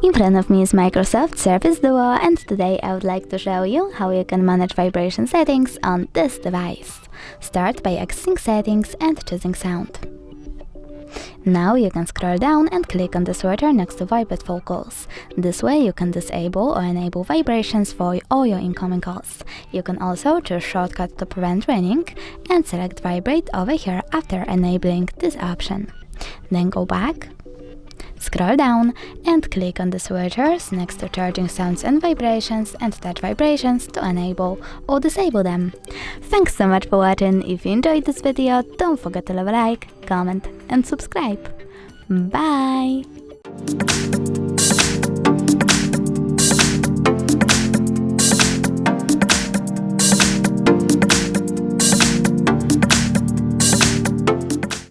In front of me is Microsoft Surface Duo, and today I would like to show you how you can manage vibration settings on this device. Start by accessing settings and choosing sound. Now you can scroll down and click on the switcher next to vibrate phone calls. This way you can disable or enable vibrations for all your incoming calls. You can also choose shortcut to prevent ringing and select vibrate over here after enabling this option. Then go back, scroll down and click on the switchers next to charging sounds and vibrations and touch vibrations to enable or disable them. Thanks so much for watching. If you enjoyed this video, don't forget to leave a like, comment and subscribe. Bye!